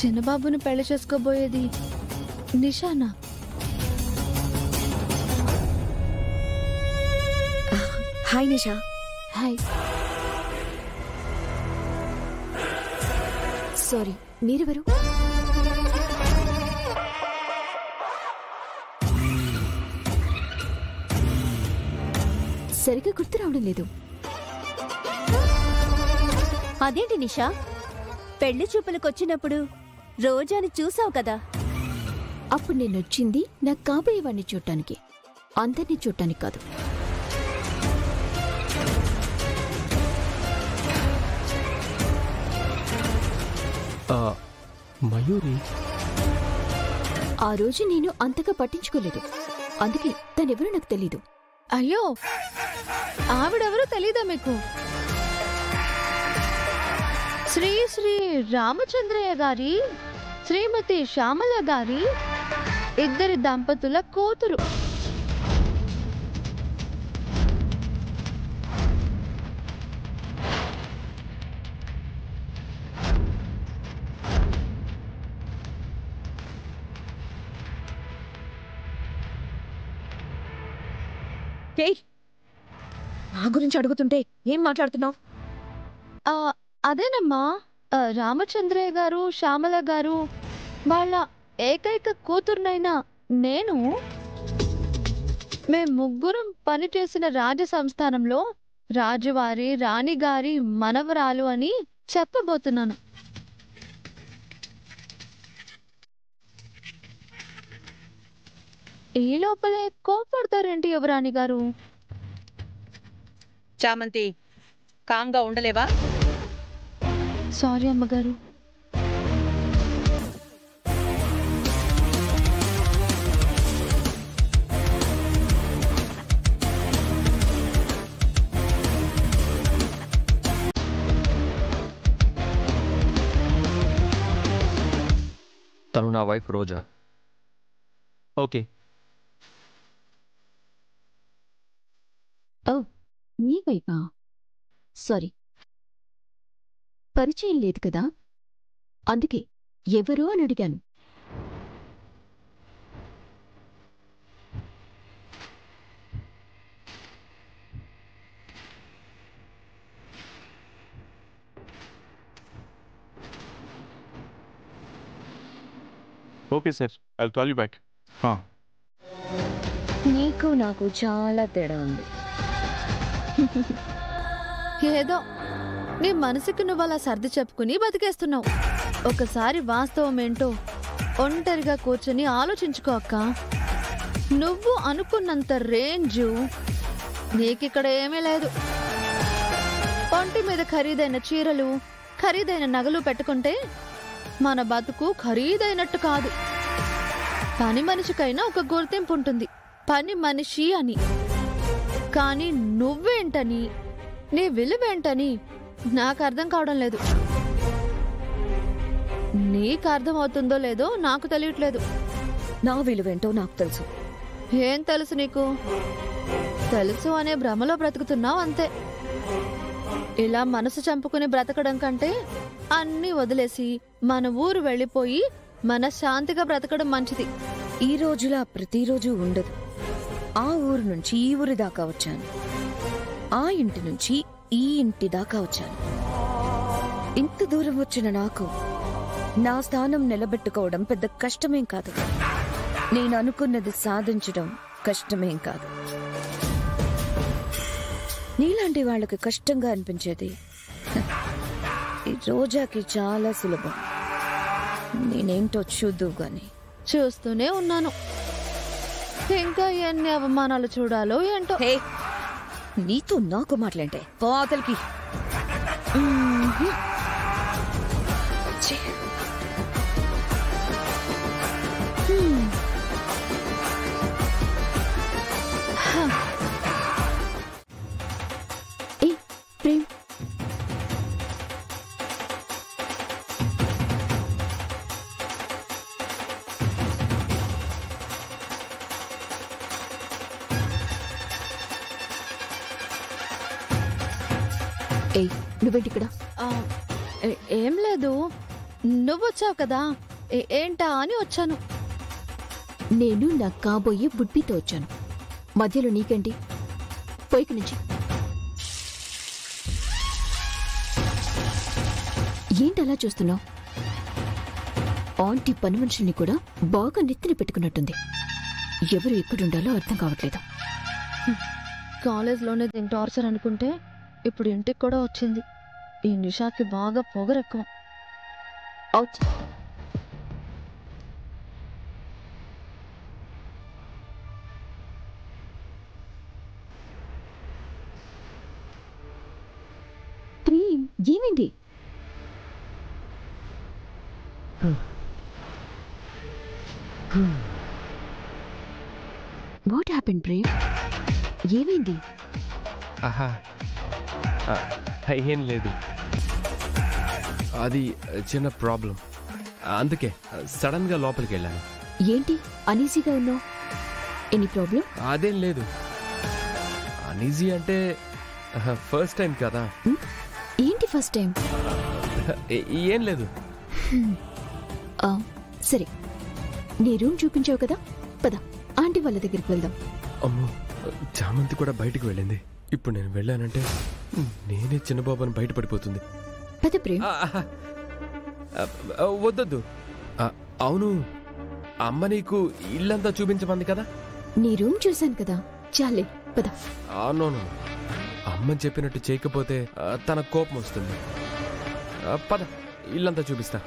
చిన్నబాబుని పెళ్లి చేసుకోబోయేది నిషానా? హాయ్ నిషా. Hi. Sorry, మీరెవరు? సరిగ్గా గుర్తు రావడం లేదు. అదేంటి నిషా, పెళ్లి చూపులకొచ్చినప్పుడు రోజాని చూసావు కదా? అప్పుడు నేనొచ్చింది నా కాబోయేవాణ్ణి చూడటానికి, అందరినీ చూడటానికి కాదు. మయూరి ఆ రోజు నేను అంతగా పట్టించుకోలేదు, అందుకే తనెవరో నాకు తెలీదు. అయ్యో, ఆవిడెవరో తెలీదా మీకు? శ్రీ శ్రీ రామచంద్రయ్య గారి శ్రీమతి శ్యామల గారి ఇద్దరి దంపతుల కూతురు. నా గురించి అడుగుతుంటే ఏం మాట్లాడుతున్నావు? అదేనమ్మా, రామచంద్రయ్య గారు శ్యామల గారు వాళ్ళ ఏకైక కూతురునైనా నేను మేం ముగ్గురం పనిచేసిన రాజ సంస్థానంలో రాజువారి రాణిగారి మనవరాలు అని చెప్పబోతున్నాను. ఈ లోపలే కోపడతారేంటి యువరాణి గారు? చామంతి, కాంగా ఉండలేవా? సారీ అమ్మగారు. తను నా వైఫ్ రోజా. ఓకే. ఓ, నీ వైపా? సారీ, పరిచయం లేదు కదా, అందుకే ఎవరో అని అడిగాను. Okay sir, I'll call you back. నీకు నాకు చాలా తేడా ఉంది. ఏదో నీ మనసుకి నువ్వు అలా సర్ది చెప్పుకుని బతికేస్తున్నావు. ఒకసారి వాస్తవం ఏంటో ఒంటరిగా కూర్చొని ఆలోచించుకో అక్క. నువ్వు అనుకున్నంత రేంజు నీకిక్కడ ఏమీ లేదు. ఒంటి మీద ఖరీదైన చీరలు, ఖరీదైన నగలు పెట్టుకుంటే మన బతుకు ఖరీదైనట్టు కాదు. పని మనిషికైనా ఒక గుర్తింపు ఉంటుంది, పని మనిషి అని. కానీ నువ్వేంటని, నీ విలువేంటని నాకు అర్థం కావడం లేదు. నీకు అర్థం అవుతుందో లేదో నాకు తెలియట్లేదు. నా విలువేంటో నాకు తెలుసు. ఏం తెలుసు నీకు? తెలుసు అనే భ్రమలో బ్రతుకుతున్నావు అంతే. ఇలా మనసు చంపుకుని బ్రతకడం కంటే అన్నీ వదిలేసి మన ఊరు వెళ్ళిపోయి మనశ్శాంతిగా బ్రతకడం మంచిది. ఈ రోజులా ప్రతిరోజు ఉండదు. ఆ ఊరు నుంచి ఈ ఊరి దాకా వచ్చాను, ఆ ఇంటి నుంచి ఈ ఇంటి దాకా వచ్చాను. ఇంత దూరం వచ్చిన నాకు నా స్థానం నిలబెట్టుకోవడం పెద్ద కష్టమేం కాదు. నేను అనుకున్నది సాధించడం కష్టమేం కాదు. నీలాంటి వాళ్ళకి కష్టంగా అనిపించేది ఈ రోజాకి చాలా సులభం. నేనేంటో చూద్దు గాని. చూస్తూనే ఉన్నాను. ఇంకా ఎన్ని అవమానాలు చూడాలో ఏంటో. నీతో నాకు మాట్లాంటే పాతలకి. ప్రేమ్, నువ్వేంటి ఇక్కడ? ఏం లేదు, నువ్వొచ్చావు కదా ఏంటా అని వచ్చాను. నేను నా కాబోయే బుడ్బితో వచ్చాను. మధ్యలో నీకేంటి? పోయికి నుంచి ఏంటి అలా చూస్తున్నావు? ఆంటీ పని మనుషుల్ని కూడా బాగా నెత్తిన పెట్టుకున్నట్టుంది. ఎవరు ఎక్కడుండాలో అర్థం కావట్లేదు. కాలేజ్లోనే దీని టార్చర్ అనుకుంటే ఇప్పుడు ఇంటికి కూడా వచ్చింది. ఈ నిషాకి బాగా పొగరెక్కువ. అవుట్. ప్రేమ్, ఏమైంది? What happened Prem? ఏమైంది? ఆహా, ఏం లేదు. అది చిన్న ప్రాబ్లం, అందుకే సడన్ గా లోపలికి వెళ్ళాను. ఏంటి అనీజీగా ఉన్నావు? Any problem? అదేం లేదు. అనీజీ అంటే ఫస్ట్ టైం కదా. ఏంటి ఫస్ట్ టైం? ఏం లేదు. సరే, నీ రూమ్ చూపించావు కదా, పద ఆంటీ వాళ్ళ దగ్గరికి వెళ్దాం. అమ్మో, చామంతి కూడా బయటకు వెళ్ళింది. ఇప్పుడు నేను వెళ్ళానంటే నేనే చిన్నబాబుని బయటపడిపోతుంది. పద ప్రేమ్. వద్దొద్దు. అవును, అమ్మ నీకు ఇల్లంతా చూపించమంది కదా. నీ రూమ్ చూశాను కదా, చాలే పద. అవునవును, అమ్మని చెప్పినట్టు చేయకపోతే తన కోపం వస్తుంది. పద, ఇల్లంతా చూపిస్తా.